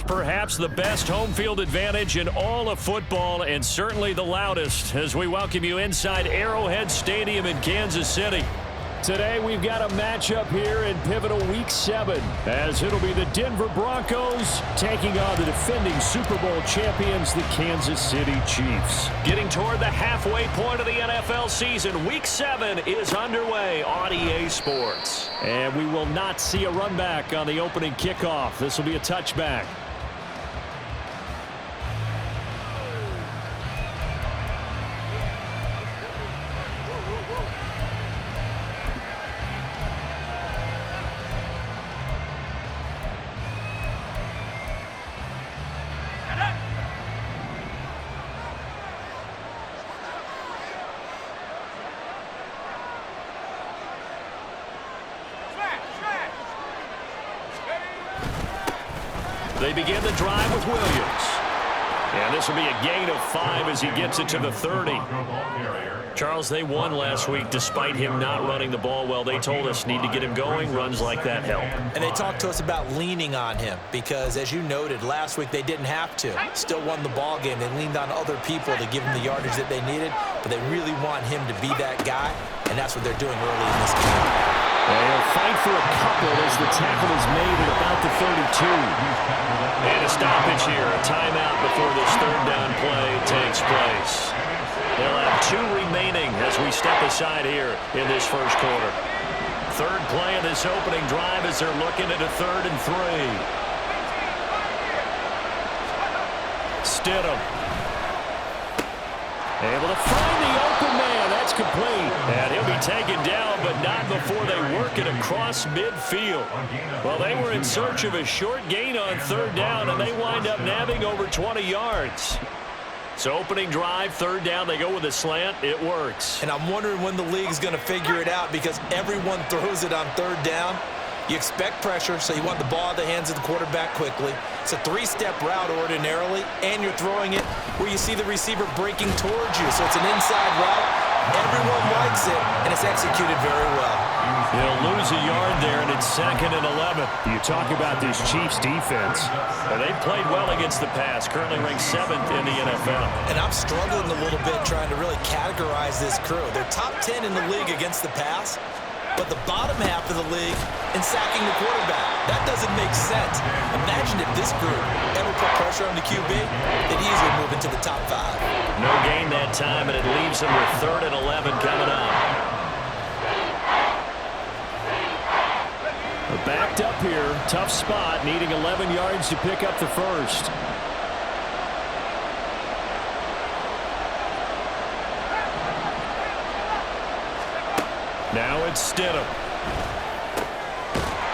Perhaps the best home field advantage in all of football, and certainly the loudest, as we welcome you inside Arrowhead Stadium in Kansas City. Today we've got a matchup here in pivotal Week 7, as it'll be the Denver Broncos taking on the defending Super Bowl champions, the Kansas City Chiefs. Getting toward the halfway point of the NFL season, Week 7 is underway on EA Sports. And we will not see a run back on the opening kickoff. This will be a touchback. They begin the drive with Williams. And this will be a gain of 5 as he gets it to the 30. Charles, they won last week despite him not running the ball well. They told us need to get him going. Runs like that help. And they talked to us about leaning on him because, as you noted, last week they didn't have to. Still won the ball game. They leaned on other people to give him the yardage that they needed, but they really want him to be that guy, and that's what they're doing early in this game. They'll fight for a couple as the tackle is made at about the 32. And a stoppage here, a timeout before this third down play takes place. They'll have 2 remaining as we step aside here in this first quarter. Third play of this opening drive as they're looking at a 3rd and 3. Stidham. Able to find the open man. That's complete. And he'll be taken down, but not before they work it across midfield. Well, they were in search of a short gain on 3rd down, and they wind up nabbing over 20 yards. So opening drive, 3rd down, they go with a slant. It works. And I'm wondering when the league's going to figure it out because everyone throws it on 3rd down. You expect pressure, so you want the ball in the hands of the quarterback quickly. It's a 3-step route ordinarily, and you're throwing it where you see the receiver breaking towards you. So it's an inside route. Everyone likes it, and it's executed very well. He'll lose a yard there, and it's 2nd and 11. You talk about this Chiefs defense. They've played well against the pass, currently ranked 7th in the NFL. And I'm struggling a little bit trying to really categorize this crew. They're top 10 in the league against the pass, but the bottom half of the league in sacking the quarterback. That doesn't make sense. Imagine if this group ever put pressure on the QB, they'd easily move into the top 5. No gain that time, and it leaves them with 3rd and 11 coming up. Backed up here, tough spot, needing 11 yards to pick up the first. Now it's Stidham.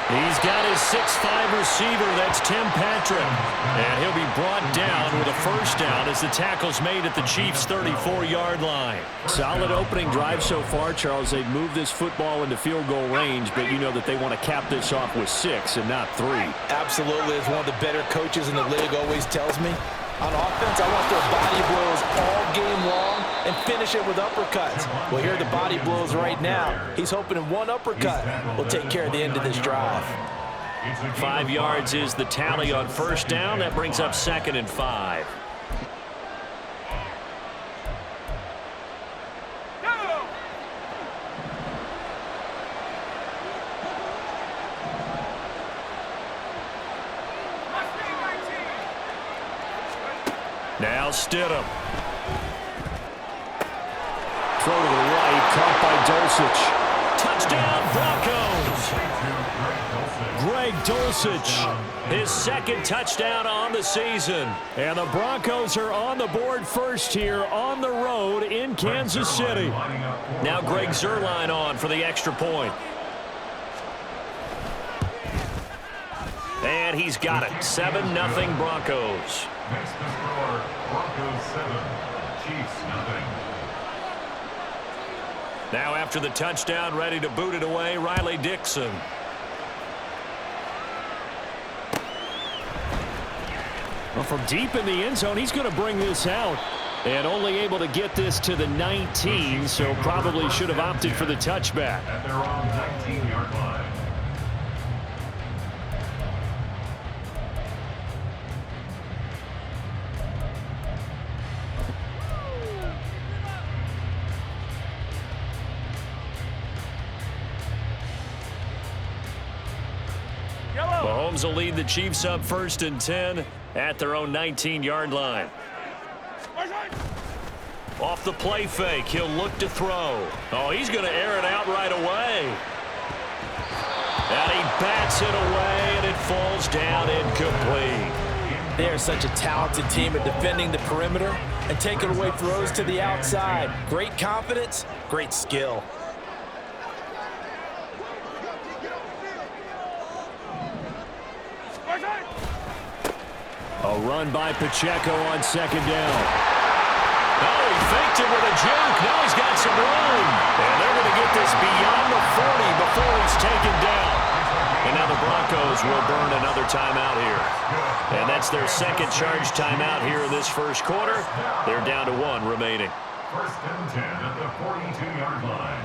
He's got his 6'5" receiver, that's Tim Patrick. And he'll be brought down with a first down as the tackle's made at the Chiefs' 34-yard line. Solid opening drive so far, Charles. They've moved this football into field goal range, but you know that they want to cap this off with 6 and not 3. Absolutely. As one of the better coaches in the league always tells me, on offense, I want their body blows all game long and finish it with uppercuts. Well, here are the body blows right now. He's hoping in one uppercut will take care of the end of this drive. 5 yards is the tally on first down. That brings up 2nd and 5. Now Stidham. Throw to the right, caught by Dulcich. Touchdown, Broncos! Greg Dulcich, his 2nd touchdown on the season. And the Broncos are on the board first here on the road in Kansas City. Now Greg Zuerlein on for the extra point. And he's got it. 7-0 Broncos. Next to score, Broncos 7, Chiefs 0. Now after the touchdown, ready to boot it away, Riley Dixon. Well, from deep in the end zone, he's going to bring this out. And only able to get this to the 19, so probably should have opted for the touchback. At their own 19-yard line. 2 Mahomes will lead the Chiefs up 1st and 10 at their own 19-yard line. Off the play fake, he'll look to throw. Oh, he's going to air it out right away. And he bats it away, and it falls down incomplete. They are such a talented team at defending the perimeter and taking away throws to the outside. Great confidence, great skill. A run by Pacheco on 2nd down. Oh, he faked it with a juke. Now he's got some room. And they're going to get this beyond the 40 before he's taken down. And now the Broncos will burn another timeout here. And that's their second charge timeout here in this first quarter. They're down to 1 remaining. 1st and 10 at the 42-yard line.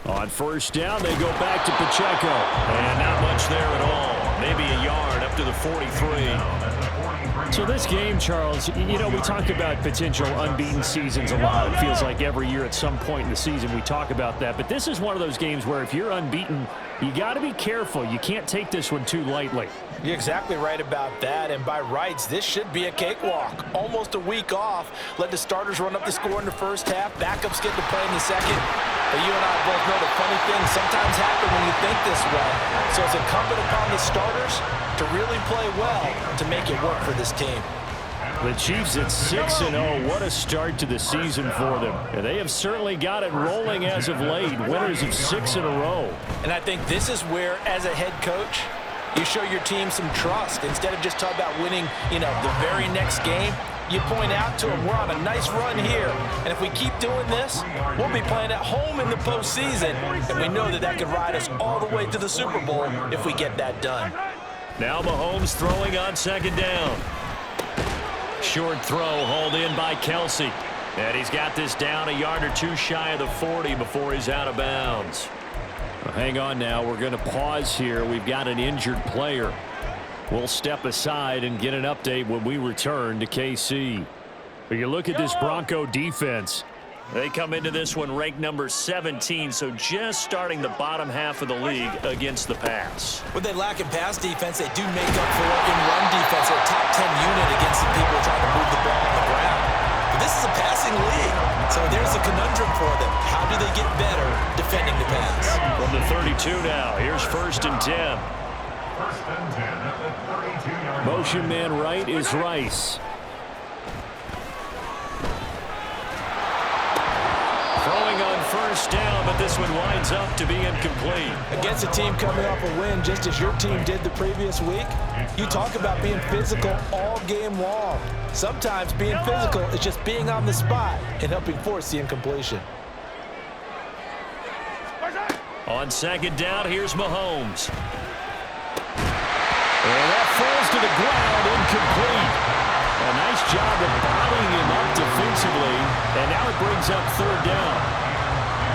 On 1st down, they go back to Pacheco. And not much there at all. Maybe a yard up to the 43. So this game, Charles, you know, we talk about potential unbeaten seasons a lot. It feels like every year at some point in the season we talk about that. But this is one of those games where if you're unbeaten, you got to be careful. You can't take this one too lightly. You're exactly right about that, and by rights, this should be a cakewalk. Almost a week off. Let the starters run up the score in the first half. Backups get to play in the second. But you and I both know the funny things sometimes happen when you think this way. So it's incumbent upon the starters to really play well to make it work for this team. The Chiefs at 6-0. What a start to the season for them. And they have certainly got it rolling as of late. Winners of 6 in a row. And I think this is where, as a head coach, you show your team some trust. Instead of just talking about winning, the very next game, you point out to them, we're on a nice run here. And if we keep doing this, we'll be playing at home in the postseason. And we know that could ride us all the way to the Super Bowl if we get that done. Now Mahomes throwing on 2nd down. Short throw hauled in by Kelsey. And he's got this down a yard or 2 shy of the 40 before he's out of bounds. Well, hang on now. We're going to pause here. We've got an injured player. We'll step aside and get an update when we return to KC. But you look at this Bronco defense. They come into this one ranked number 17, so just starting the bottom half of the league against the pass. What they lack in pass defense, they do make up for in run defense. They're a top 10 unit against the people trying to move the ball on the ground. But this is a passing league, so there's a conundrum for them. How do they get better defending the pass? From the 32 now, here's 1st and 10. 1st and 10 at the 32-yard line. Motion man right is Rice. Throwing on 1st down, but this one winds up to be incomplete. Against a team coming off a win, just as your team did the previous week, you talk about being physical all game long. Sometimes being physical is just being on the spot and helping force the incompletion. On 2nd down, here's Mahomes. And that falls to the ground, incomplete. A nice job of bottling him up defensively, and now it brings up 3rd down.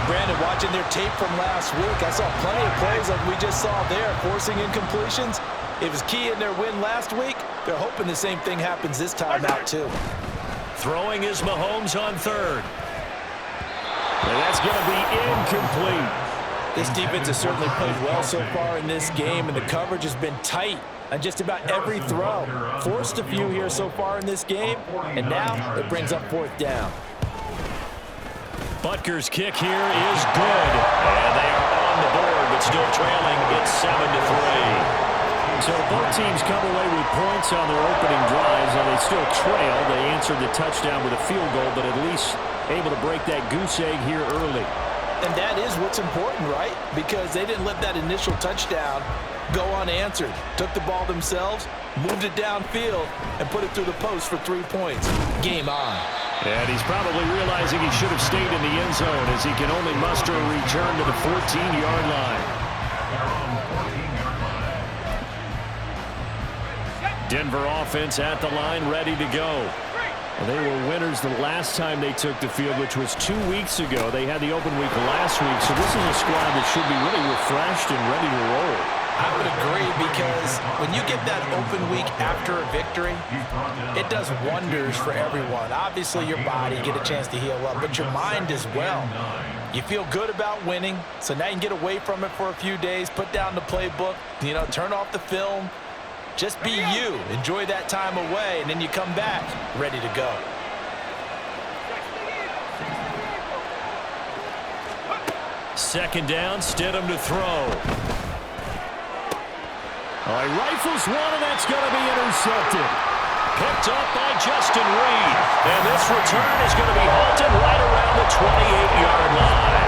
Brandon, watching their tape from last week, I saw plenty of plays like we just saw there, forcing incompletions. It was key in their win last week. They're hoping the same thing happens this time out, too. Throwing is Mahomes on 3rd. And that's going to be incomplete. This defense has certainly played well so far in this game, and the coverage has been tight on just about every throw. Forced a few here so far in this game, and now it brings up 4th down. Butker's kick here is good. And they are on the board, but still trailing. It's 7-3. So both teams come away with points on their opening drives, and they still trail. They answered the touchdown with a field goal, but at least able to break that goose egg here early. And that is what's important, right? Because they didn't let that initial touchdown go unanswered. Took the ball themselves, moved it downfield, and put it through the post for 3 points. Game on. And he's probably realizing he should have stayed in the end zone as he can only muster a return to the 14-yard line. Denver offense at the line, ready to go. Well, they were winners the last time they took the field, which was 2 weeks ago. They had the open week last week, so this is a squad that should be really refreshed and ready to roll. I would agree, because when you get that open week after a victory, it does wonders for everyone. Obviously, your body, get a chance to heal up, but your mind as well. You feel good about winning, so now you can get away from it for a few days, put down the playbook, turn off the film. Just be you. Enjoy that time away, and then you come back ready to go. Second down, Stidham to throw. All right, rifles one, and that's going to be intercepted. Picked up by Justin Reed. And this return is going to be halted right around the 28-yard line.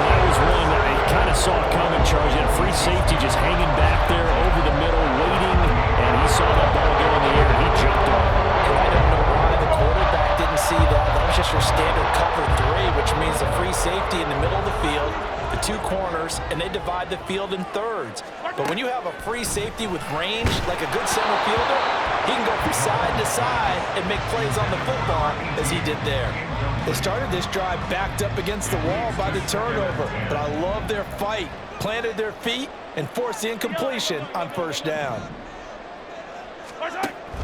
Well, that was one that I kind of saw coming, Charles. He had a free safety just hanging back there over the middle, waiting, and he saw that ball go in the air, and he jumped on it. And I don't know why the quarterback didn't see that. That was just your standard cover 3, which means a free safety in the middle of the field, the 2 corners, and they divide the field in thirds. But when you have a free safety with range, like a good center fielder, he can go from side to side and make plays on the football as he did there. They started this drive backed up against the wall by the turnover, but I love their fight. Planted their feet and forced the incompletion on first down.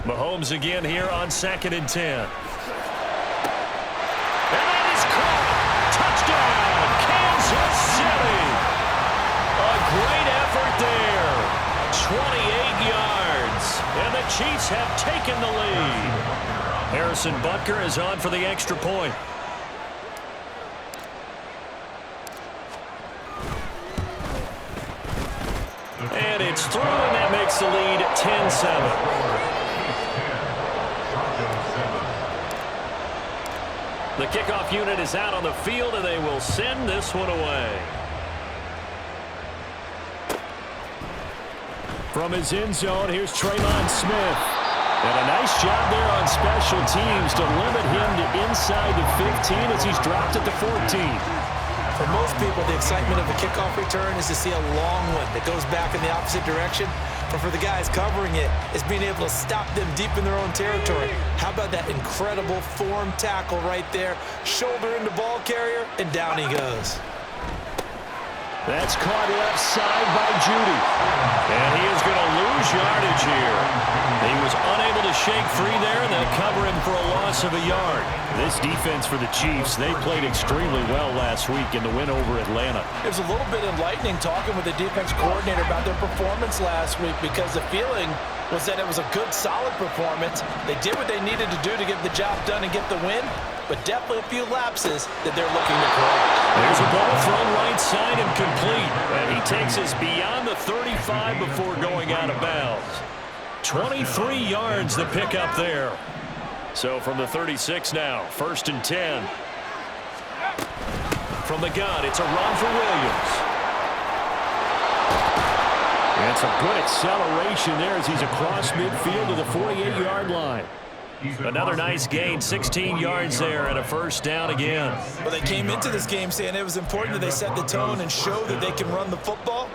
Mahomes again here on 2nd and 10. And that is caught. Touchdown, Kansas City. A great effort there. 28 yards. And the Chiefs have taken the lead. Harrison Butker is on for the extra point. And it's through, and that makes the lead 10-7. The kickoff unit is out on the field, and they will send this one away. From his end zone, here's Traylon Smith. And a nice job there on special teams to limit him to inside the 15 as he's dropped at the 14. For most people, the excitement of a kickoff return is to see a long one that goes back in the opposite direction. But for the guys covering it, it's being able to stop them deep in their own territory. How about that incredible form tackle right there? Shoulder in the ball carrier, and down he goes. That's caught left side by Judy. And he is going to lose yardage here. He was unable to shake free there, and they'll cover him for a loss of a yard. This defense for the Chiefs, they played extremely well last week in the win over Atlanta. It was a little bit enlightening talking with the defense coordinator about their performance last week, because the feeling was that it was a good, solid performance. They did what they needed to do to get the job done and get the win, but definitely a few lapses that they're looking to correct. There's a ball thrown right side and complete. And he takes us beyond the 35 before going out of bounds. 23 yards the pickup there. So from the 36 now, 1st and 10. From the gun, it's a run for Williams. And some good acceleration there as he's across midfield to the 48-yard line. Another nice gain, 16 yards there, and a first down again. Well, they came into this game saying it was important that they set the tone and show that they can run the football.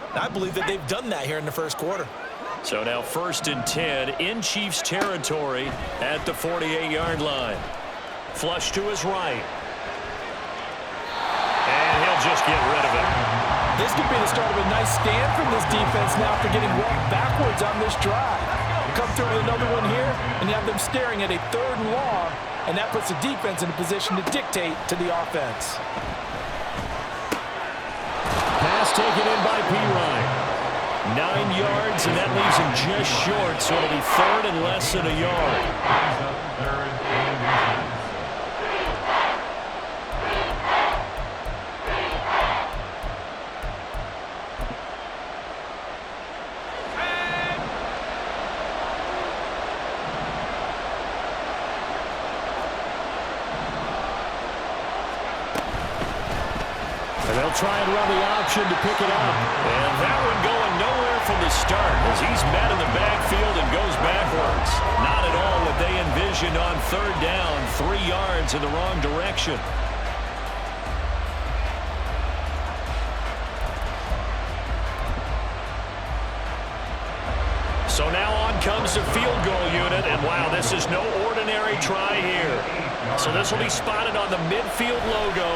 And I believe that they've done that here in the first quarter. So now 1st and 10 in Chiefs territory at the 48-yard line. Flush to his right. And he'll just get rid of it. This could be the start of a nice stand from this defense now for getting walked backwards on this drive. Come through with another one here, and you have them staring at a 3rd and long, and that puts the defense in a position to dictate to the offense. Pass taken in by P. 9 yards, and that leaves him just short, so it'll be 3rd and less than a yard. They'll try and run the option to pick it up. And that one going nowhere from the start as he's met in the backfield and goes backwards. Not at all what they envisioned on 3rd down, 3 yards in the wrong direction. So now on comes the field goal unit, and wow, this is no ordinary try here. So this will be spotted on the midfield logo.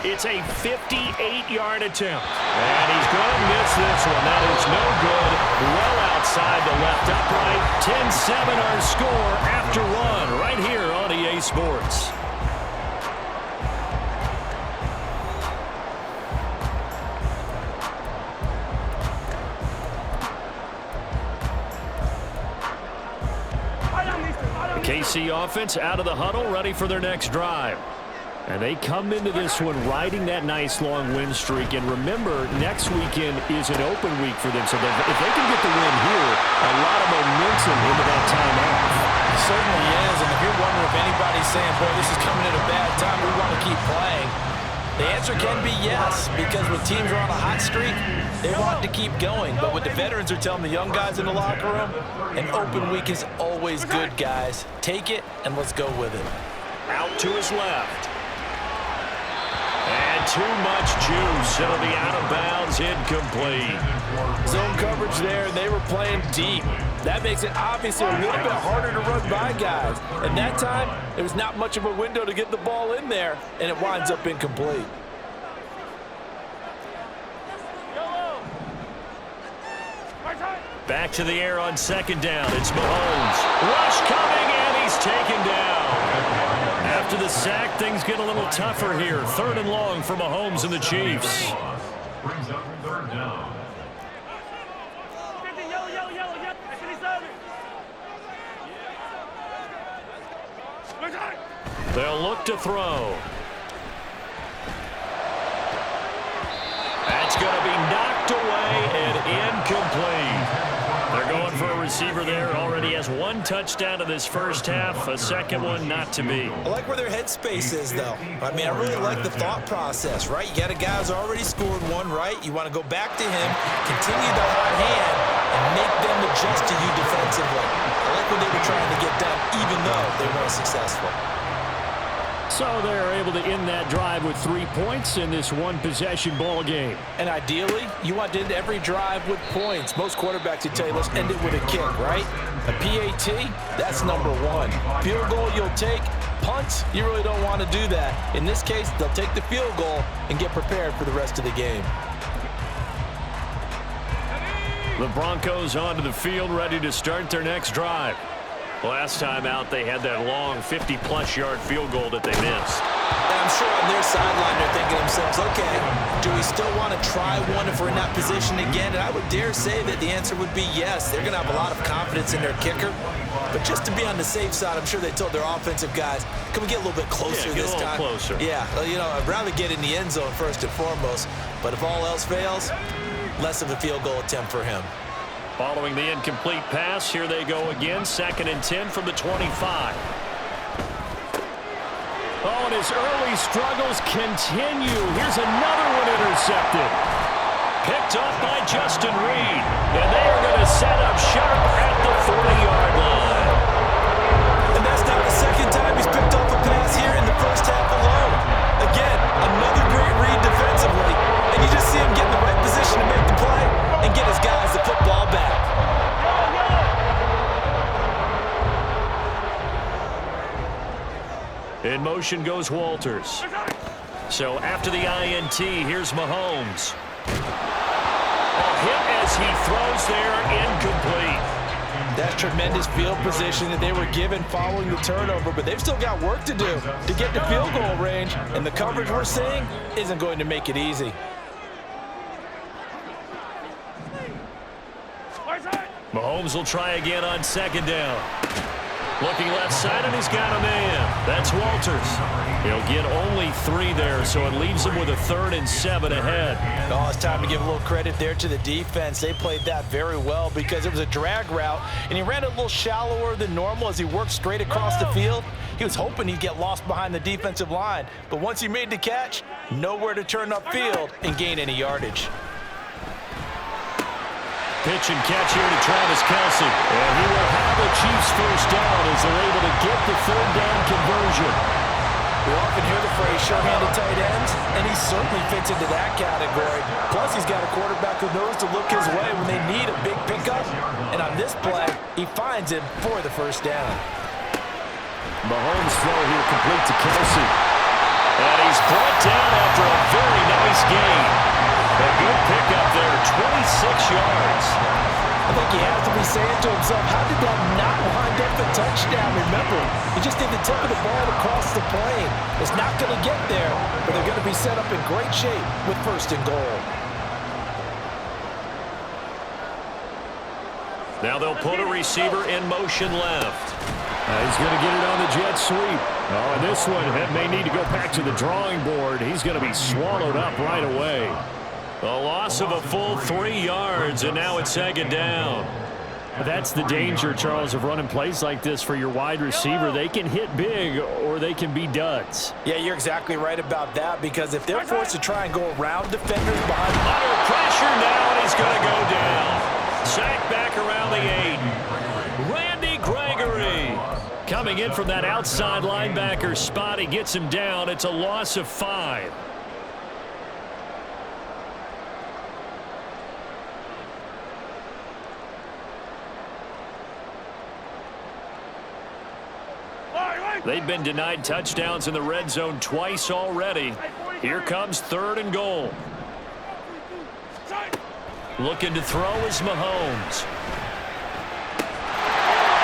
It's a 58-yard attempt. And he's going to miss this one. That is no good. Well outside the left upright. 10-7 our score after one right here on EA Sports. The KC offense out of the huddle, ready for their next drive. And they come into this one riding that nice long win streak. And remember, next weekend is an open week for them. So if they can get the win here, a lot of momentum into that time off. It certainly is. And if you're wondering if anybody's saying, boy, this is coming at a bad time, we want to keep playing, the answer can be yes. Because when teams are on a hot streak, they want to keep going. But what the veterans are telling the young guys in the locker room, an open week is always good, guys. Take it and let's go with it. Out to his left. And too much juice. It'll be out of bounds, incomplete. Zone coverage there, and they were playing deep. That makes it obviously a little bit harder to run by guys. And that time, there was not much of a window to get the ball in there, and it winds up incomplete. Back to the air on second down. It's Mahomes. Rush coming, and he's taken down. After the sack, things get a little tougher here. Third and long for Mahomes and the Chiefs. Brings up third down. They'll look to throw. That's going to be knocked away and incomplete. They're going for a receiver there. Already has one touchdown in this first half. A second one not to be. I like where their headspace is, though. I mean, I really like the thought process, right? You got a guy who's already scored one, right? You want to go back to him, continue the hot hand, and make them adjust to you defensively. I like what they were trying to get done, even though they weren't successful. So they're able to end that drive with 3 points in this one-possession ball game. And ideally, you want to end every drive with points. Most quarterbacks would tell you, let's end it with a kick, right? A PAT, that's number one. Field goal you'll take. Punts, you really don't want to do that. In this case, they'll take the field goal and get prepared for the rest of the game. The Broncos onto the field, ready to start their next drive. Last time out, they had that long 50-plus yard field goal that they missed. And I'm sure on their sideline they're thinking to themselves, okay, do we still want to try one if we're in that position again? And I would dare say that the answer would be yes. They're going to have a lot of confidence in their kicker. But just to be on the safe side, I'm sure they told their offensive guys, can we get a little bit closer this time? Closer. Yeah, you know, I'd rather get in the end zone first and foremost. But if all else fails, less of a field goal attempt for him. Following the incomplete pass, here they go again. 2nd and 10 from the 25. Oh, and his early struggles continue. Here's another one intercepted. Picked up by Justin Reed. And they are going to set up sharp at the 40-yard line. And that's not the second time he's picked up a pass here in the first half alone. Again, another great read defensively. And you just see him get in the right position to make the play and get his guys the football back. In motion goes Walters. So after the INT, here's Mahomes. A hit as he throws there, incomplete. That's tremendous field position that they were given following the turnover, but they've still got work to do to get to field goal range, and the coverage we're seeing isn't going to make it easy. Mahomes will try again on 2nd down. Looking left side, and he's got a man. That's Walters. He'll get only 3 there, so it leaves him with a 3rd and 7 ahead. Oh, it's time to give a little credit there to the defense. They played that very well because it was a drag route, and he ran a little shallower than normal as he worked straight across the field. He was hoping he'd get lost behind the defensive line, but once he made the catch, nowhere to turn upfield and gain any yardage. Pitch and catch here to Travis Kelce. And he will have the Chiefs first down as they're able to get the 3rd down conversion. We often hear the phrase sure-handed tight ends, and he certainly fits into that category. Plus, he's got a quarterback who knows to look his way when they need a big pickup and a And on this play, he finds him for the first down. Mahomes' throw here complete to Kelsey. And he's brought down after a very nice gain. A good pickup there, 26 yards. I think he has to be saying to himself, how did that not wind up the touchdown? Remember, he just did the tip of the ball across the plane. It's not going to get there, but they're going to be set up in great shape with first and goal. Now they'll put a receiver in motion left. He's going to get it on the jet sweep. Oh, and this one may need to go back to the drawing board. He's going to be swallowed up right away. A loss of a full 3 yards, and now it's second down. That's the danger, Charles, of running plays like this for your wide receiver. They can hit big or they can be duds. Yeah, you're exactly right about that, because if they're forced to try and go around defenders behind... Under pressure now, and he's going to go down. Sacked back around the 8. Randy Gregory coming in from that outside linebacker spot. He gets him down. It's a loss of 5. They've been denied touchdowns in the red zone twice already. Here comes 3rd and goal. Looking to throw is Mahomes.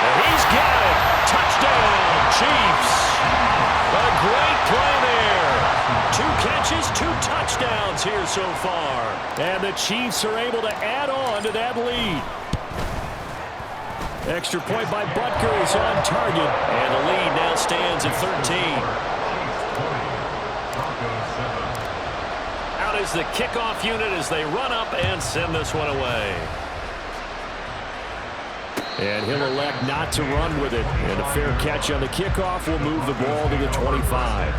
And he's got it. Touchdown, Chiefs. A great play there. 2 catches, 2 touchdowns here so far. And the Chiefs are able to add on to that lead. Extra point by Butker is on target. And the lead now stands at 13. Out is the kickoff unit as they run up and send this one away. And he'll elect not to run with it. And a fair catch on the kickoff will move the ball to the 25.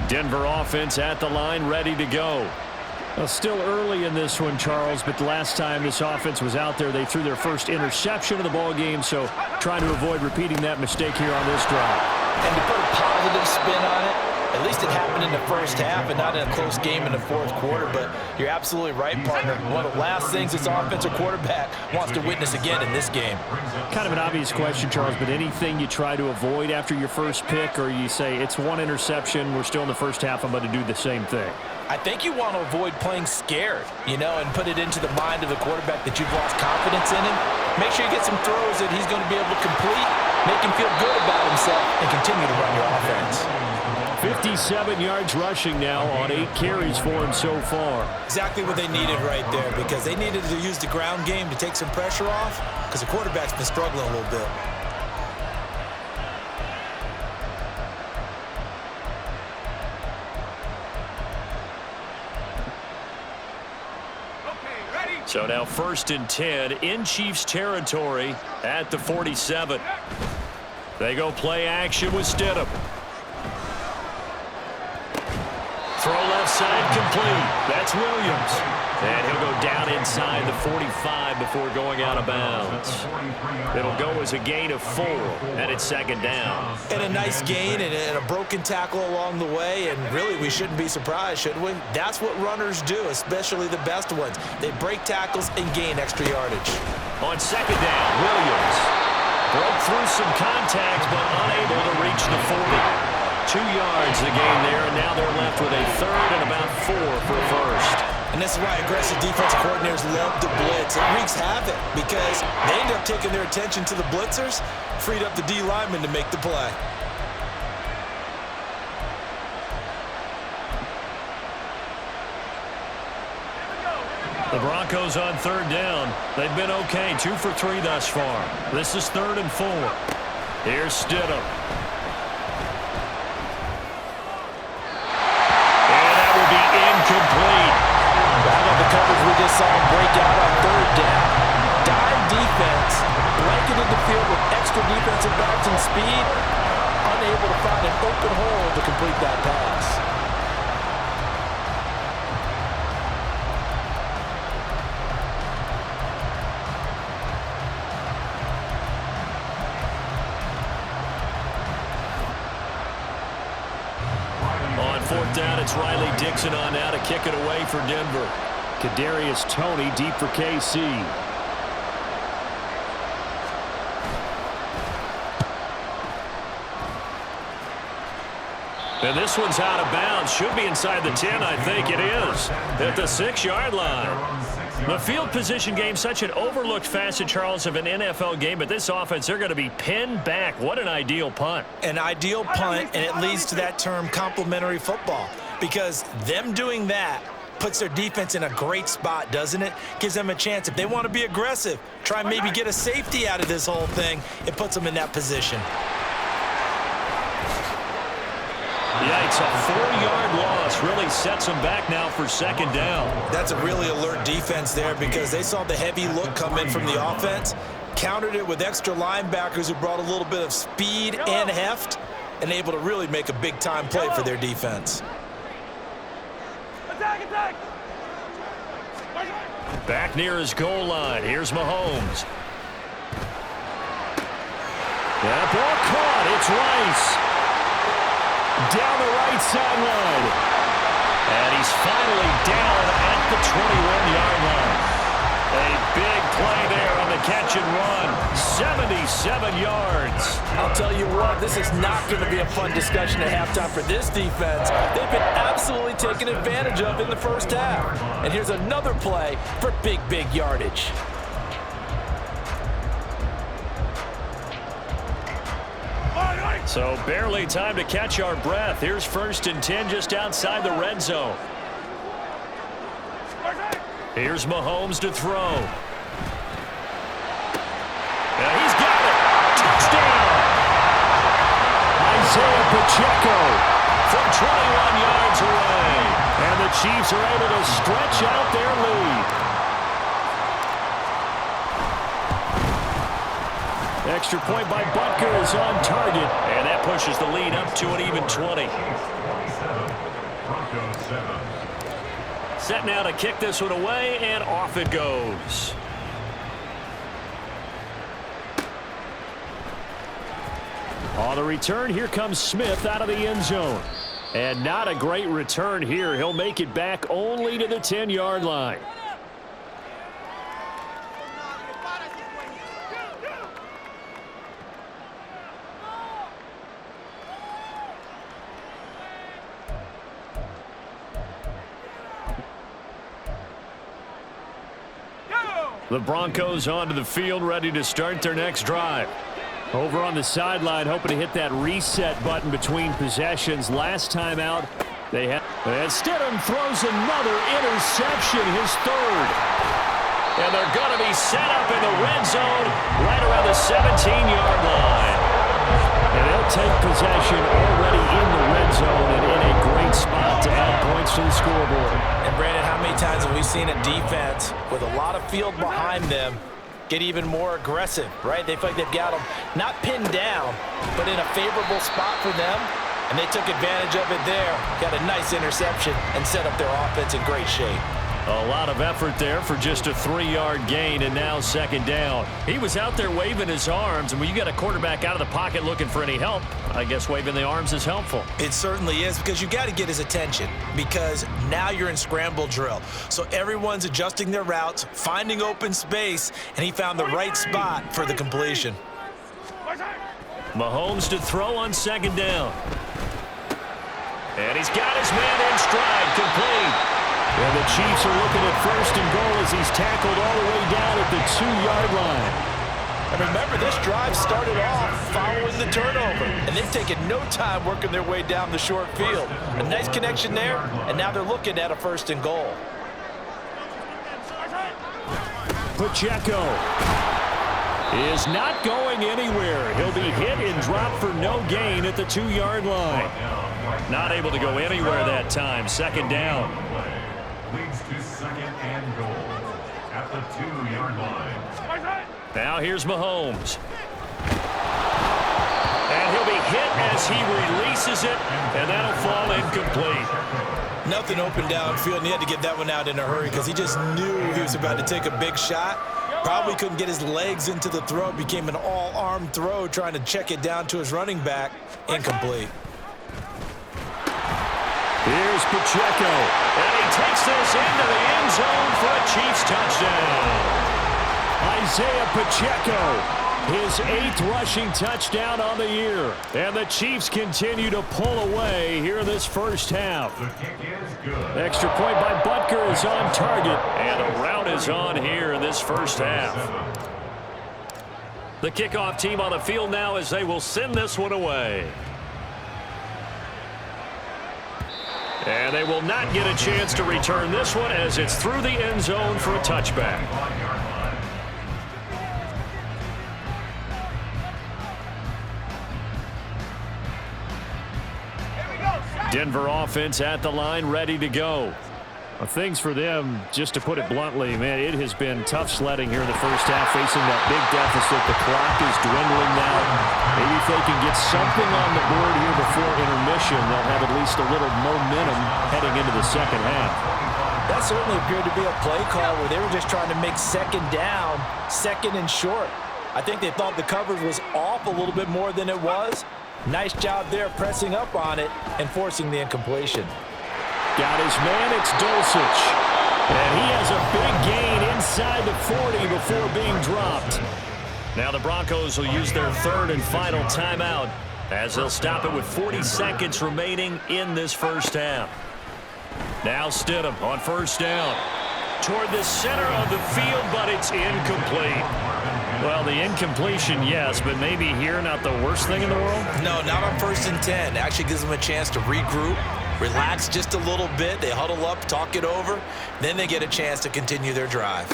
Denver offense at the line, ready to go. Well, still early in this one, Charles, but the last time this offense was out there, they threw their first interception of the ball game, so trying to avoid repeating that mistake here on this drive. And to put a positive spin on it, at least it happened in the first half and not in a close game in the fourth quarter. But you're absolutely right, partner. One of the last things this offensive quarterback wants to witness again in this game. Kind of an obvious question, Charles, but anything you try to avoid after your first pick, or you say it's 1 interception, we're still in the first half, I'm going to do the same thing? I think you want to avoid playing scared, and put it into the mind of the quarterback that you've lost confidence in him. Make sure you get some throws that he's going to be able to complete, make him feel good about himself, and continue to run your offense. 57 yards rushing now on 8 carries for him so far. Exactly what they needed right there, because they needed to use the ground game to take some pressure off, because the quarterback's been struggling a little bit. So now 1st and 10 in Chiefs territory at the 47. They go play action with Stidham. Throw left side complete. That's Williams. And he'll go down inside the 45 before going out of bounds. It'll go as a gain of 4, and it's 2nd down. And a nice gain and a broken tackle along the way, and really we shouldn't be surprised, should we? That's what runners do, especially the best ones. They break tackles and gain extra yardage. On 2nd down, Williams broke through some contacts but unable to reach the 40. 2 yards the gain there, and now they're left with a 3rd and about 4 for a first. And this is why aggressive defensive coordinators love to blitz. It wreaks havoc because they end up taking their attention to the blitzers, freed up the D lineman to make the play. The Broncos on 3rd down. They've been okay, 2 for 3 thus far. This is 3rd and 4. Here's Stidham. Incomplete. Right on the coverage, we just saw him break out on 3rd down. Dime defense, blanketed the field with extra defensive backs and speed, unable to find an open hole to complete that pass. On fourth down. It's Riley Dixon on now to kick it away for Denver. Kadarius Toney deep for KC. And this one's out of bounds. Should be inside the 10, I think it is. At the 6-yard line. The field position game, such an overlooked facet, Charles, of an NFL game. But this offense, they're going to be pinned back. What an ideal punt. An ideal punt, and it leads to that term complementary football. Because them doing that puts their defense in a great spot, doesn't it? Gives them a chance. If they want to be aggressive, try and maybe get a safety out of this whole thing, it puts them in that position. Yikes, a 4-yard loss really sets them back now for second down. That's a really alert defense there because they saw the heavy look come in from the offense, countered it with extra linebackers who brought a little bit of speed and heft, and able to really make a big-time play for their defense. Back near his goal line. Here's Mahomes. That ball caught. It's Rice. Down the right sideline. And he's finally down at the 21-yard line. A big play there on the catch and run. 77 yards. I'll tell you what, this is not going to be a fun discussion at halftime for this defense. They've been absolutely taken advantage of in the first half. And here's another play for big yardage. So barely time to catch our breath. Here's 1st and 10 just outside the red zone. Here's Mahomes to throw. And he's got it. Touchdown. Isaiah Pacheco from 21 yards away. And the Chiefs are able to stretch out their lead. Extra point by Butker is on target. And that pushes the lead up to an even 20. Set now to kick this one away, and off it goes. On the return, here comes Smith out of the end zone. And not a great return here. He'll make it back only to the 10-yard line. The Broncos onto the field, ready to start their next drive. Over on the sideline, hoping to hit that reset button between possessions. Last time out, they had. And Stidham throws another interception, his third. And they're going to be set up in the red zone right around the 17-yard line. And they'll take possession already in the red zone and in a great spot to add points to the scoreboard. And Brandon, how many times have we seen a defense with a lot of field behind them get even more aggressive, right? They feel like they've got them not pinned down, but in a favorable spot for them, and they took advantage of it there. Got a nice interception and set up their offense in great shape. A lot of effort there for just a 3-yard gain, and now second down. He was out there waving his arms, and when you got a quarterback out of the pocket looking for any help, I guess waving the arms is helpful. It certainly is, because you got to get his attention, because now you're in scramble drill. So everyone's adjusting their routes, finding open space, and he found the right spot for the completion. Mahomes to throw on second down. And he's got his man in stride, complete. And the Chiefs are looking at 1st and goal as he's tackled all the way down at the 2-yard line. And remember, this drive started off following the turnover, and they've taken no time working their way down the short field. A nice connection there, and now they're looking at a 1st and goal. Pacheco is not going anywhere. He'll be hit and dropped for no gain at the 2-yard line. Not able to go anywhere that time. Second down. Leads to 2nd and goal at the 2-yard line. Now here's Mahomes. And he'll be hit as he releases it, and that'll fall incomplete. Nothing open downfield, and he had to get that one out in a hurry because he just knew he was about to take a big shot. Probably couldn't get his legs into the throw. It became an all-arm throw trying to check it down to his running back. Incomplete. Here's Pacheco, and he takes this into the end zone for a Chiefs touchdown. Isaiah Pacheco, his 8th rushing touchdown on the year. And the Chiefs continue to pull away here in this first half. The kick is good. Extra point by Butker is on target, and a rout is on here in this first half. The kickoff team on the field now as they will send this one away. And they will not get a chance to return this one as it's through the end zone for a touchback. Denver offense at the line, ready to go. Things for them, just to put it bluntly, man, it has been tough sledding here in the first half, facing that big deficit. The clock is dwindling now. Maybe if they can get something on the board here before intermission, they'll have at least a little momentum heading into the second half. That certainly appeared to be a play call where they were just trying to make second down, second and short. I think they thought the coverage was off a little bit more than it was. Nice job there pressing up on it and forcing the incompletion. Got his man, it's Dulcich. And he has a big gain inside the 40 before being dropped. Now the Broncos will use their 3rd and final timeout as they'll stop it with 40 seconds remaining in this first half. Now Stidham on first down. Toward the center of the field, but it's incomplete. Well, the incompletion, yes, but maybe here not the worst thing in the world? No, not on 1st and 10. Actually gives them a chance to regroup, relax just a little bit. They huddle up, talk it over. Then they get a chance to continue their drive.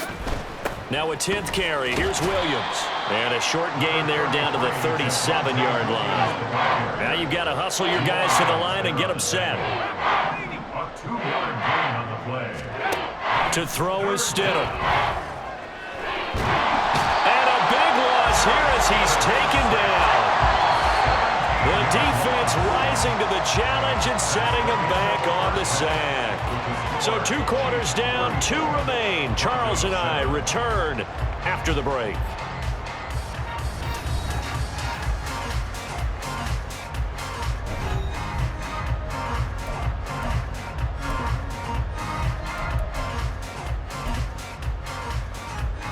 Now a 10th carry. Here's Williams. And a short gain there down to the 37-yard line. Now you've got to hustle your guys to the line and get them set. A 2-yard gain on the play. To throw is Stidham. And a big loss here as he's taken down. The defense rising to the challenge and setting him back on the sack. So 2 quarters down, 2 remain. Charles and I return after the break.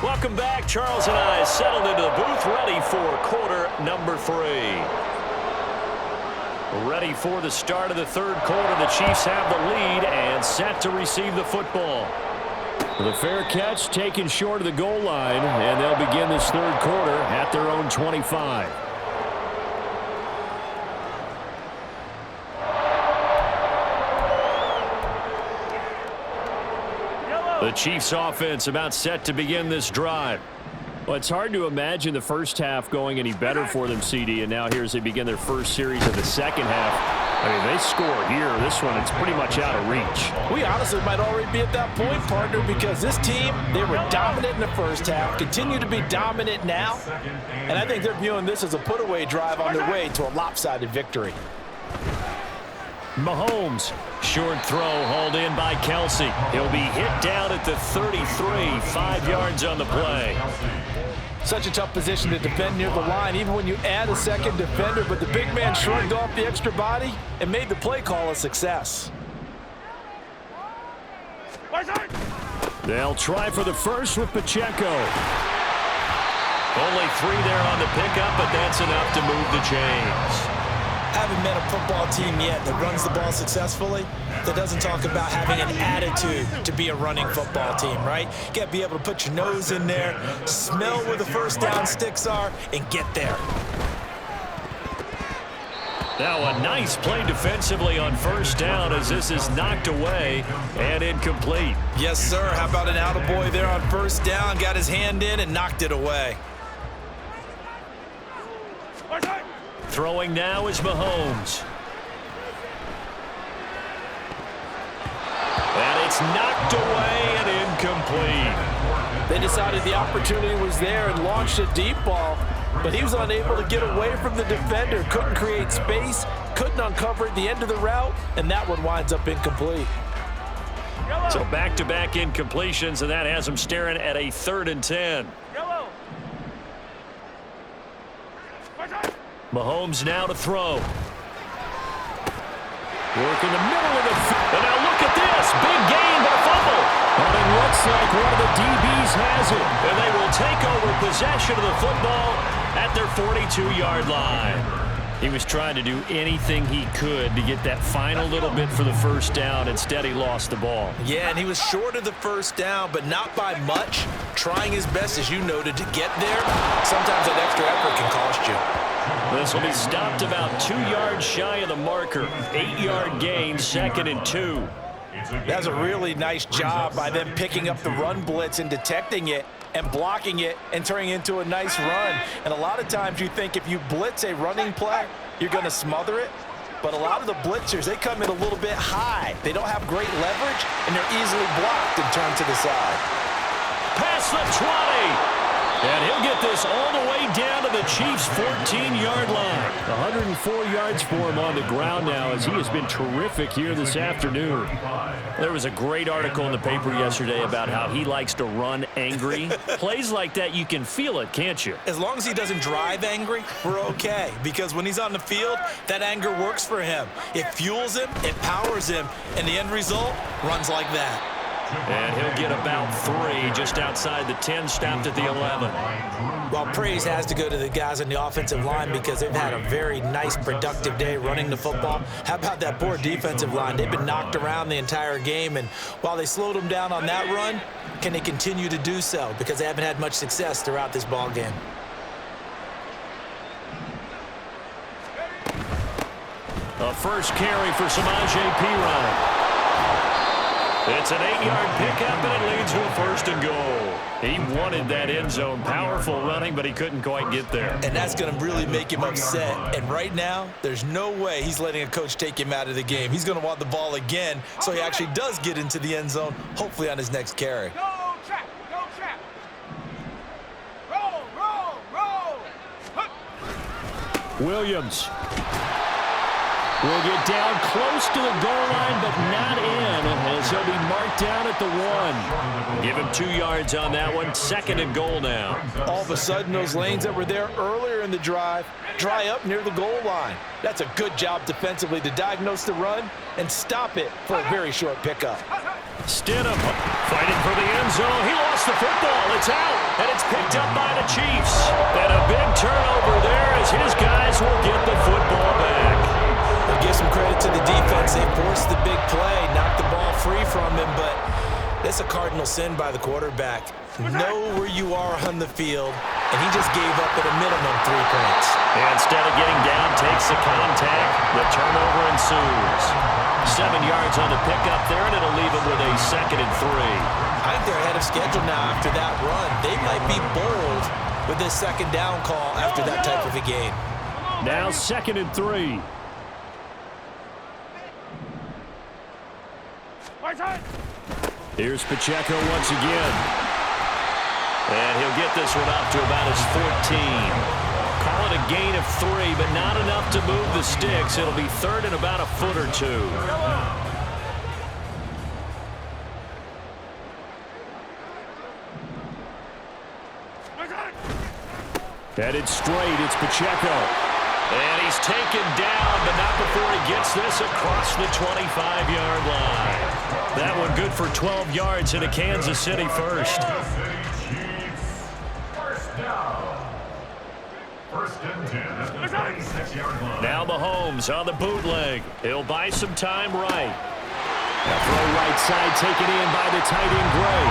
Welcome back. Charles and I settled into the booth, ready for quarter number 3. Ready for the start of the 3rd quarter. The Chiefs have the lead and set to receive the football. The fair catch taken short of the goal line, and they'll begin this 3rd quarter at their own 25. The Chiefs offense about set to begin this drive. Well, it's hard to imagine the first half going any better for them, CD, and now here as they begin their first series of the second half. I mean, they score here. This one, it's pretty much out of reach. We honestly might already be at that point, partner, because this team, they were dominant in the first half, continue to be dominant now, and I think they're viewing this as a put-away drive on their way to a lopsided victory. Mahomes, short throw hauled in by Kelsey. He'll be hit down at the 33, 5 yards on the play. Such a tough position to defend near the line, even when you add a second defender, but the big man shrugged off the extra body and made the play call a success. They'll try for the first with Pacheco. Only 3 there on the pickup, but that's enough to move the chains. Haven't met a football team yet that runs the ball successfully, that doesn't talk about having an attitude to be a running football team, right? You got to be able to put your nose in there, smell where the first down sticks are, and get there. Now a nice play defensively on first down as this is knocked away and incomplete. Yes, sir. How about an attaboy there on first down? Got his hand in and knocked it away. Throwing now is Mahomes. And it's knocked away and incomplete. They decided the opportunity was there and launched a deep ball, but he was unable to get away from the defender, couldn't create space, couldn't uncover at the end of the route, and that one winds up incomplete. So back-to-back incompletions, and that has him staring at a 3rd and 10. Mahomes now to throw. Work in the middle of the field. And now look at this. Big gain, but a fumble. And it looks like one of the DBs has it. And they will take over possession of the football at their 42-yard line. He was trying to do anything he could to get that final little bit for the first down. Instead, he lost the ball. Yeah, and he was short of the first down, but not by much. Trying his best, as you noted, to get there. Sometimes that extra effort can cost you. This will be stopped about 2 yards shy of the marker. 8-yard gain, 2nd and 2. That's a really nice job by them picking up the run blitz and detecting it and blocking it and turning it into a nice run. And a lot of times you think if you blitz a running play, you're going to smother it. But a lot of the blitzers, they come in a little bit high. They don't have great leverage, and they're easily blocked and turned to the side. Past the 20. And he'll get this all the way down to the Chiefs' 14-yard line. 104 yards for him on the ground now, as he has been terrific here this afternoon. There was a great article in the paper yesterday about how he likes to run angry. Plays like that, you can feel it, can't you? As long as he doesn't drive angry, we're okay. Because when he's on the field, that anger works for him. It fuels him, it powers him, and the end result runs like that. And he'll get about 3 just outside the 10, stopped at the 11. Well, praise has to go to the guys on the offensive line because they've had a very nice, productive day running the football. How about that poor defensive line? They've been knocked around the entire game, and while they slowed them down on that run, can they continue to do so? Because they haven't had much success throughout this ball game. A first carry for Samaje Perine. It's an 8-yard pickup, and it leads to a 1st and goal. He wanted that end zone. Powerful running, but he couldn't quite get there. And that's going to really make him upset. And right now, there's no way he's letting a coach take him out of the game. He's going to want the ball again, so he actually does get into the end zone, hopefully on his next carry. Go trap, go trap. Roll, roll, roll. Williams will get down close to the goal line, but not in, as he'll be marked down at the 1. Give him 2 yards on that one. 2nd and goal now. All of a sudden, those lanes that were there earlier in the drive dry up near the goal line. That's a good job defensively to diagnose the run and stop it for a very short pickup. Stidham fighting for the end zone. He lost the football. It's out, and it's picked up by the Chiefs. And a big turnover there as his guys will get the football back. I'll give some credit to the defense. They forced the big play, knocked the ball free from him, but that's a cardinal sin by the quarterback. Know where you are on the field, and he just gave up at a minimum 3 points. And instead of getting down, takes the contact. The turnover ensues. 7 yards on the pickup there, and it'll leave him with a 2nd and 3. I think they're ahead of schedule now after that run. They might be bold with this 2nd down call after that type of a game. Now 2nd and 3. Here's Pacheco once again. And he'll get this one up to about his 14. Call it a gain of 3, but not enough to move the sticks. It'll be 3rd and about a foot or 2. Headed straight, it's Pacheco. And he's taken down, but not before he gets this across the 25-yard line. That one good for 12 yards in a Kansas City first. Now Mahomes on the bootleg. He'll buy some time right. That throw right side taken in by the tight end Gray.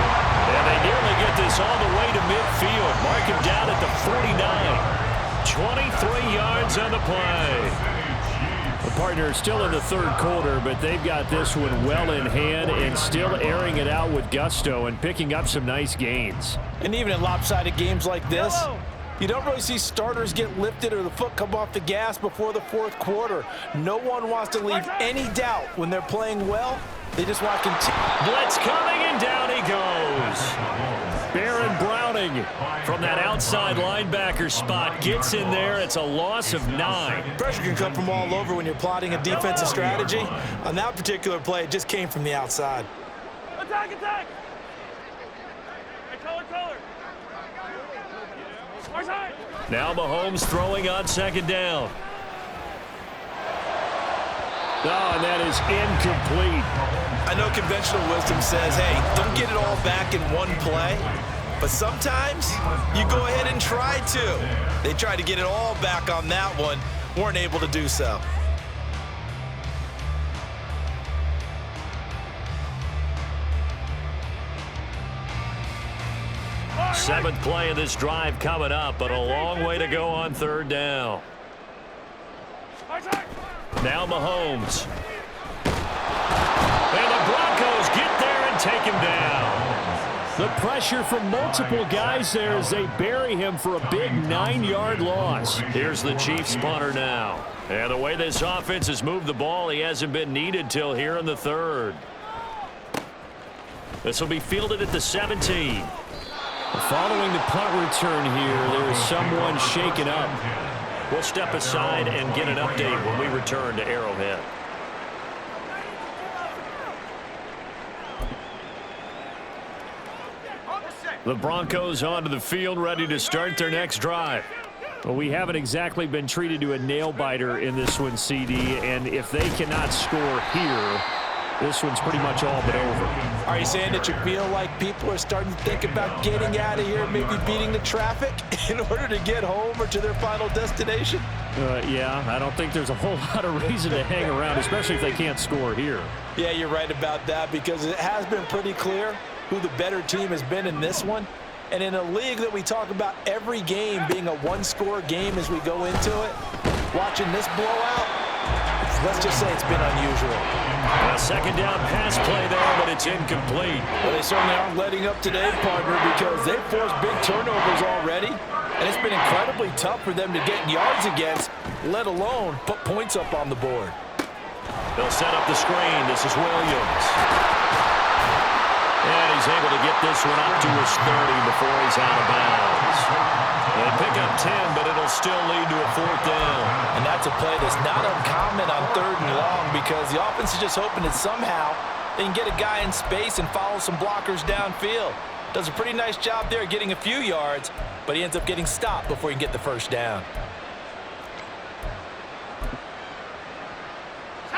And they nearly get this all the way to midfield. Mark him down at the 49. 23 yards on the play. The partner is still in the 3rd quarter, but they've got this one well in hand and still airing it out with gusto and picking up some nice gains. And even in lopsided games like this, you don't really see starters get lifted or the foot come off the gas before the 4th quarter. No one wants to leave any doubt when they're playing well. They just want to continue. Blitz coming, and down he goes. Baron Browning from that outside linebacker spot gets in there. It's a loss of 9. Pressure can come from all over when you're plotting a defensive strategy. On that particular play, it just came from the outside. Attack, attack. Hey, color. Now Mahomes throwing on 2nd down. Oh, and that is incomplete. I know conventional wisdom says, hey, don't get it all back in one play. But sometimes you go ahead and try to. They tried to get it all back on that one. Weren't able to do so. Seventh play of this drive coming up, but a long way to go on third down. Now Mahomes. And the Broncos get there and take him down. The pressure from multiple guys there as they bury him for a big 9-yard loss. Here's the Chiefs punter now. And the way this offense has moved the ball, he hasn't been needed till here in the third. This will be fielded at the 17. Following the punt return here, there is someone shaken up. We'll step aside and get an update when we return to Arrowhead. The Broncos onto the field, ready to start their next drive. Well, we haven't exactly been treated to a nail-biter in this one, CD, and if they cannot score here, this one's pretty much all but over. Are you saying that you feel like people are starting to think about getting out of here, maybe beating the traffic in order to get home or to their final destination? Yeah, I don't think there's a whole lot of reason to hang around, especially if they can't score here. Yeah, you're right about that because it has been pretty clear who the better team has been in this one. And in a league that we talk about every game being a one-score game as we go into it, watching this blowout, let's just say it's been unusual. A second down pass play there, but it's incomplete. Well, they certainly aren't letting up today, partner, because they've forced big turnovers already, and it's been incredibly tough for them to get yards against, let alone put points up on the board. They'll set up the screen. This is Williams. And he's able to get this one up to his 30 before he's out of bounds. They pick up 10, but it'll still lead to a fourth down. And that's a play that's not uncommon on third and long because the offense is just hoping that somehow they can get a guy in space and follow some blockers downfield. Does a pretty nice job there getting a few yards, but he ends up getting stopped before he can get the first down.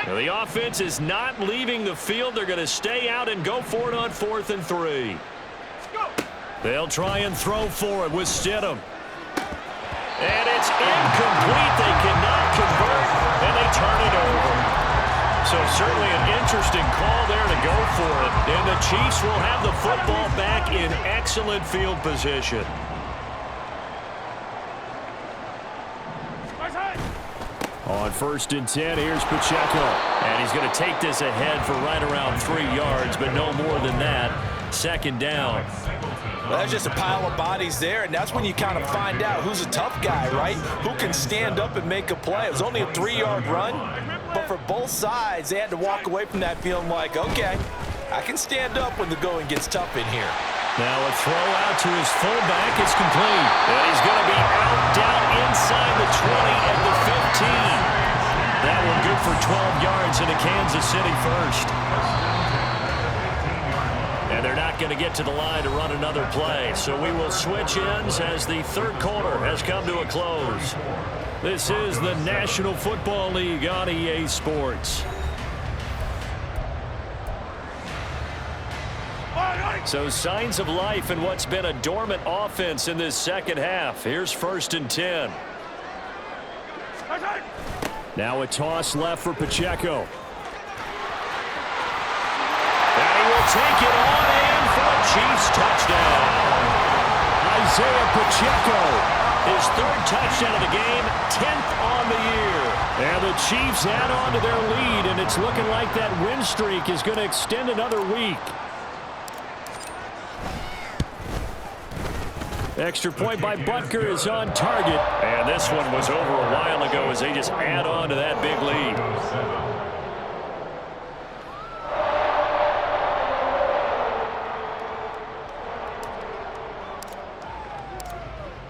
Now the offense is not leaving the field. They're going to stay out and go for it on 4th and 3. They'll try and throw for it with Stidham. And it's incomplete. They cannot convert, and they turn it over. So certainly an interesting call there to go for it. And the Chiefs will have the football back in excellent field position. On 1st and 10, here's Pacheco. And he's going to take this ahead for right around 3 yards, but no more than that. Second down. Well, that's just a pile of bodies there, and that's when you kind of find out who's a tough guy, right? Who can stand up and make a play. It was only a 3-yard run, but for both sides, they had to walk away from that feeling like, okay, I can stand up when the going gets tough in here. Now a throw out to his fullback is complete. And he's going to be out down inside the 20 at the 15. That one good for 12 yards into Kansas City first. And they're not going to get to the line to run another play. So we will switch ends as the third quarter has come to a close. This is the National Football League on EA Sports. So signs of life in what's been a dormant offense in this second half. Here's 1st and 10. Now a toss left for Pacheco. And he will take it on in for a Chiefs touchdown. Isaiah Pacheco. His 3rd touchdown of the game, 10th on the year. And the Chiefs add on to their lead, and it's looking like that win streak is going to extend another week. Extra point by Butker is on target. And this one was over a while ago as they just add on to that big lead.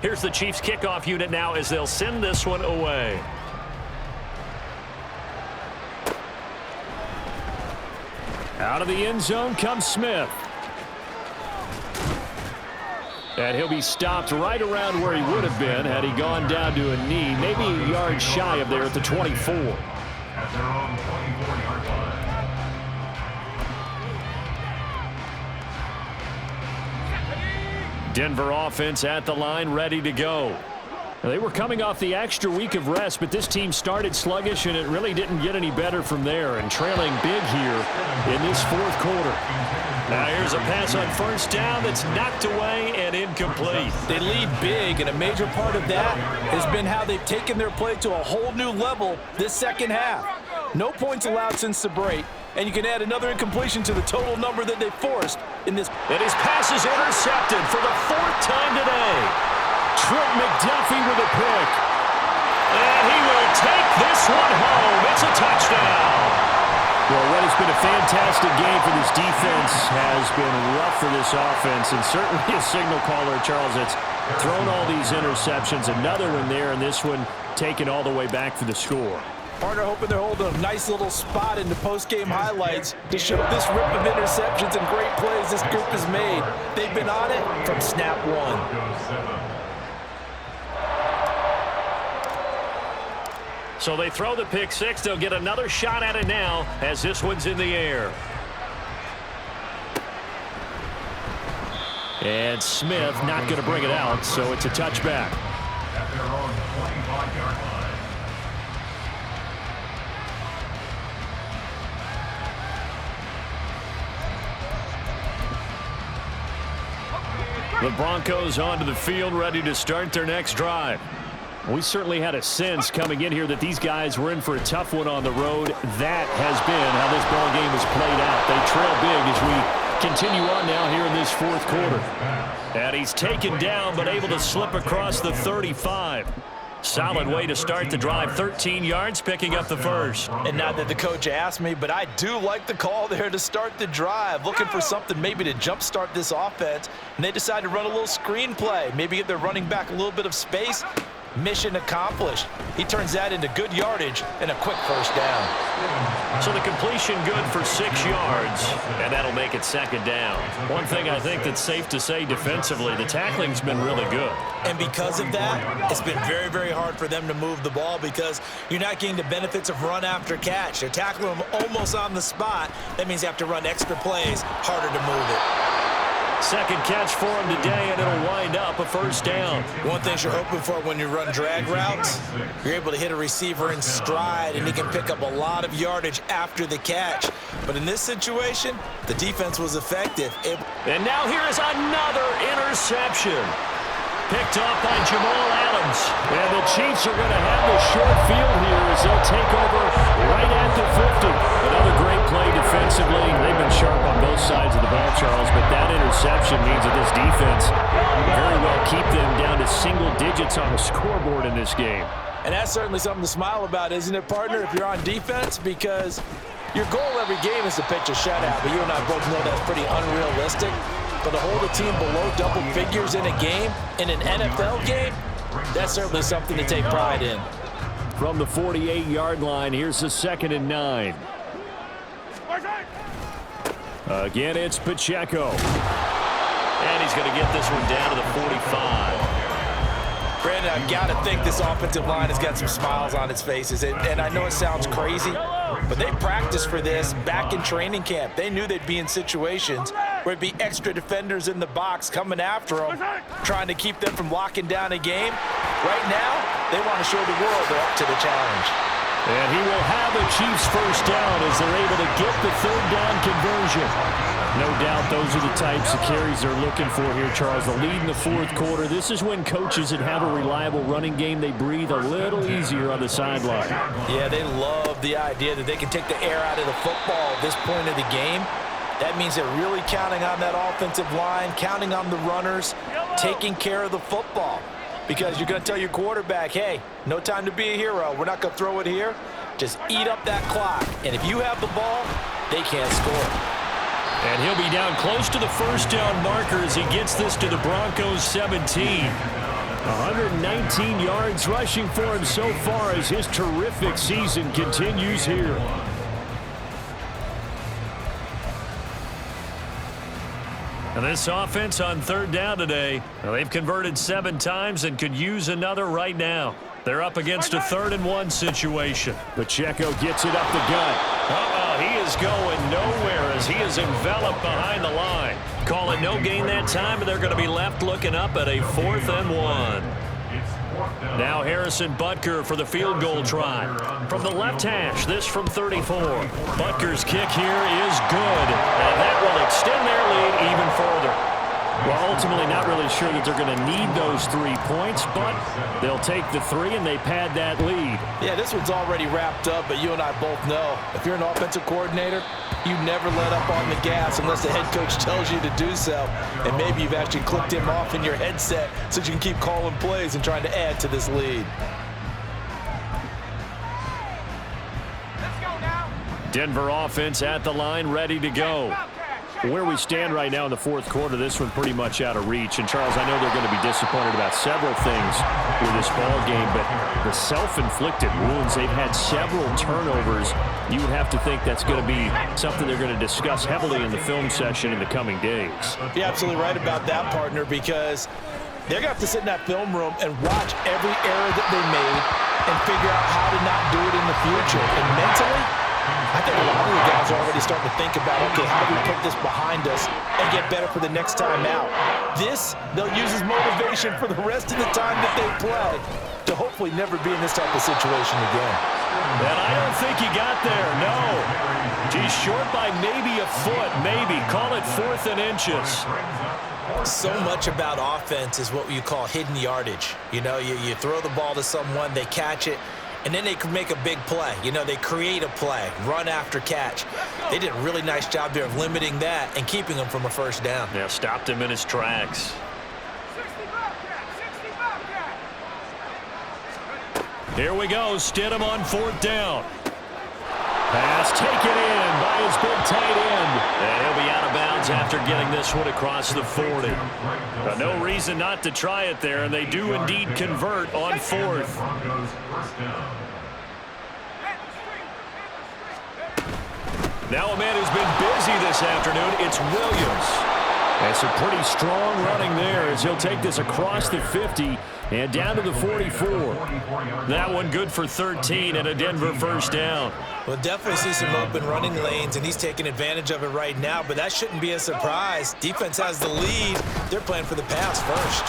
Here's the Chiefs kickoff unit now as they'll send this one away. Out of the end zone comes Smith. And he'll be stopped right around where he would have been had he gone down to a knee, maybe a yard shy of there at the 24. At their own 24. Denver offense at the line, ready to go. They were coming off the extra week of rest, but this team started sluggish, and it really didn't get any better from there, and trailing big here in this fourth quarter. Now here's a pass on first down that's knocked away and incomplete. They lead big, and a major part of that has been how they've taken their play to a whole new level this second half. No points allowed since the break, and you can add another incompletion to the total number that they forced in this. And his pass is intercepted for the fourth time today. Trent McDuffie with a pick. And he will take this one home. It's a touchdown. Well, what has been a fantastic game for this defense has been rough for this offense, and certainly a signal caller, Charles, that's thrown all these interceptions. Another one there, and this one taken all the way back for the score. Partner hoping they're holding a nice little spot in the post-game highlights to show this rip of interceptions and great plays this group has made. They've been on it from snap one. So they throw the pick six. They'll get another shot at it now as this one's in the air. And Smith not going to bring it out, so it's a touchback. At their own 25-yard line. The Broncos onto the field, ready to start their next drive. We certainly had a sense coming in here that these guys were in for a tough one on the road. That has been how this ball game has played out. They trail big as we continue on now here in this fourth quarter. And he's taken down but able to slip across the 35. Solid way to start the drive. 13 yards, picking up the first. And not that the coach asked me, but I do like the call there to start the drive. Looking for something maybe to jumpstart this offense. And they decided to run a little screen play. Maybe give their running back a little bit of space. Mission accomplished. He turns that into good yardage and a quick first down. So the completion good for 6 yards, and that'll make it second down. One thing I think that's safe to say defensively, the tackling's been really good. And because of that, it's been very, very hard for them to move the ball because you're not getting the benefits of run after catch. They're tackling them almost on the spot. That means they have to run extra plays, harder to move it. Second catch for him today, and it'll wind up a first down. One thing you're hoping for when you run drag routes, you're able to hit a receiver in stride, and he can pick up a lot of yardage after the catch. But in this situation, the defense was effective. And now here is another interception. Picked off by Jamal Adams. And the Chiefs are going to have the short field here as they'll take over right at the 50. Another great play defensively. They've been sharp on both sides of the ball, Charles, but that interception means that this defense very well keep them down to single digits on the scoreboard in this game. And that's certainly something to smile about, isn't it, partner, if you're on defense? Because your goal every game is to pitch a shutout, but you and I both know that's pretty unrealistic. But to hold a team below double figures in a game, in an NFL game, that's certainly something to take pride in. From the 48-yard line, here's the 2nd and 9. Again, it's Pacheco. And he's going to get this one down to the 45. Brandon, I've got to think this offensive line has got some smiles on its faces. And I know it sounds crazy, but they practiced for this back in training camp. They knew they'd be in situations where it'd be extra defenders in the box coming after them, trying to keep them from locking down a game. Right now, they want to show the world they're up to the challenge. And he will have a Chiefs first down as they're able to get the third down conversion. No doubt those are the types of carries they're looking for here, Charles. The lead in the fourth quarter. This is when coaches that have a reliable running game, they breathe a little easier on the sideline. Yeah, they love the idea that they can take the air out of the football at this point of the game. That means they're really counting on that offensive line, counting on the runners, taking care of the football. Because you're going to tell your quarterback, hey, no time to be a hero. We're not going to throw it here. Just eat up that clock. And if you have the ball, they can't score. And he'll be down close to the first down marker as he gets this to the Broncos 17. 119 yards rushing for him so far as his terrific season continues here. And this offense on third down today, well, they've converted 7 times and could use another right now. They're up against a 3rd and 1 situation. Pacheco gets it up the gut. He is going nowhere as he is enveloped behind the line. Call it no gain that time, and they're going to be left looking up at a 4th and 1. Now Harrison Butker for the field goal try. From the left hash, this from 34. Butker's kick here is good, and that will extend their lead even further. Well, ultimately not really sure that they're going to need those 3 points, but they'll take the 3 and they pad that lead. Yeah, this one's already wrapped up, but you and I both know if you're an offensive coordinator, you never let up on the gas unless the head coach tells you to do so. And maybe you've actually clicked him off in your headset so you can keep calling plays and trying to add to this lead. Let's go now. Denver offense at the line, ready to go. Where we stand right now in the 4th quarter, this one pretty much out of reach. And, Charles, I know they're going to be disappointed about several things with this ball game, but the self-inflicted wounds, they've had several turnovers. You would have to think that's going to be something they're going to discuss heavily in the film session in the coming days. You're absolutely right about that, partner, because they're going to have to sit in that film room and watch every error that they made and figure out how to not do it in the future. And mentally, I think a lot of the guys are already starting to think about, okay, how do we put this behind us and get better for the next time out? This, they'll use as motivation for the rest of the time that they play to hopefully never be in this type of situation again. And I don't think he got there, no. He's short by maybe a foot, maybe. Call it 4th and inches. So much about offense is what you call hidden yardage. You know, you throw the ball to someone, they catch it, and then they can make a big play. You know, they create a play, run after catch. They did a really nice job there of limiting that and keeping him from a first down. Yeah, stopped him in his tracks. 60 Bobcat, 60 Bobcat. Here we go, Stidham on 4th down. Pass taken in by his big tight end. And he'll be out of bounds after getting this one across the 40. No reason not to try it there, and they do indeed convert on 4th. Now a man who's been busy this afternoon, it's Williams. And some pretty strong running there as he'll take this across the 50 and down to the 44. That one good for 13 and a Denver first down. We'll definitely see some open running lanes, and he's taking advantage of it right now, but that shouldn't be a surprise. Defense has the lead. They're playing for the pass first.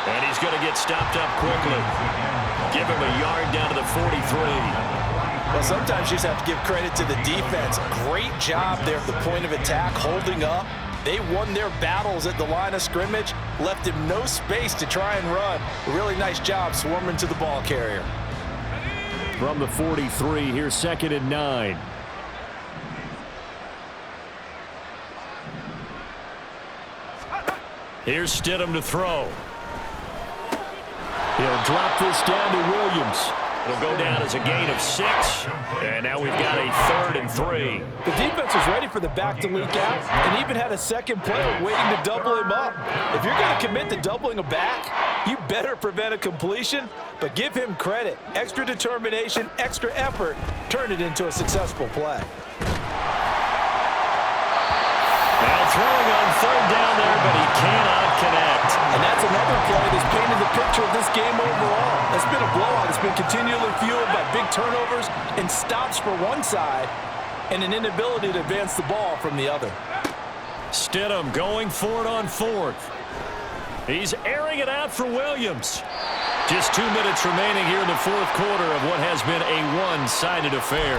And he's going to get stopped up quickly. Give him a yard down to the 43. Well, sometimes you just have to give credit to the defense. Great job there at the point of attack, holding up. They won their battles at the line of scrimmage, left him no space to try and run. A really nice job swarming to the ball carrier. From the 43, here's 2nd and 9. Here's Stidham to throw. He'll drop this down to Williams. It'll go down as a gain of 6. And now we've got a 3rd and 3. The defense was ready for the back to leak out and even had a second player waiting to double him up. If you're going to commit to doubling a back, you better prevent a completion, but give him credit. Extra determination, extra effort, turn it into a successful play. Now throwing on 3rd down there, but he cannot connect. And that's another play that's painted the picture of this game overall. It's been a blowout. It's been continually fueled by big turnovers and stops for one side and an inability to advance the ball from the other. Stidham going for it on 4th. He's airing it out for Williams. Just 2 minutes remaining here in the 4th quarter of what has been a one-sided affair.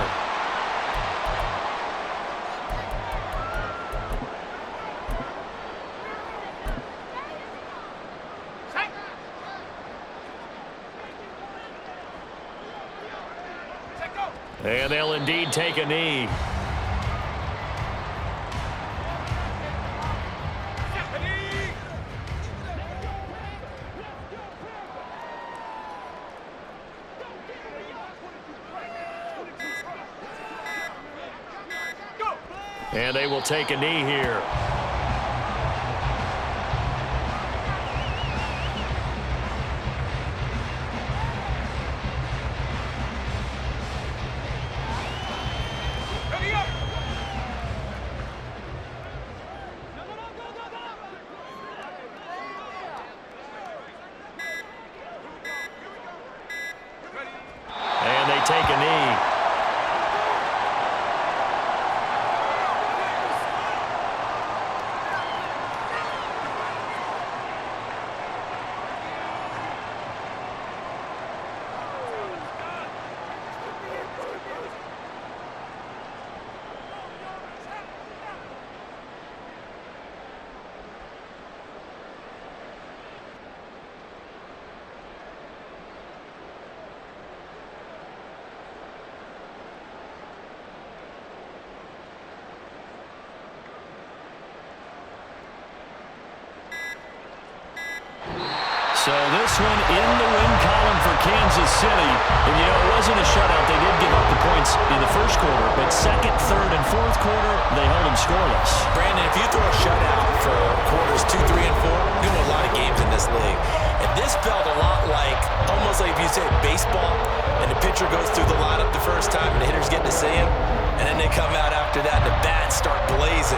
And they'll indeed take a knee. And they will take a knee here. And they take a knee. So this one in the win column for Kansas City. And, you know, it wasn't a shutout. They did give up the points in the first quarter, but second, third, and fourth quarter, they held them scoreless. Brandon, if you throw a shutout for quarters 2, 3, and 4, you win a lot of games in this league. And this felt a lot like, almost like if you say baseball, and the pitcher goes through the lineup the first time, and the hitters get to see him, and then they come out after that, and the bats start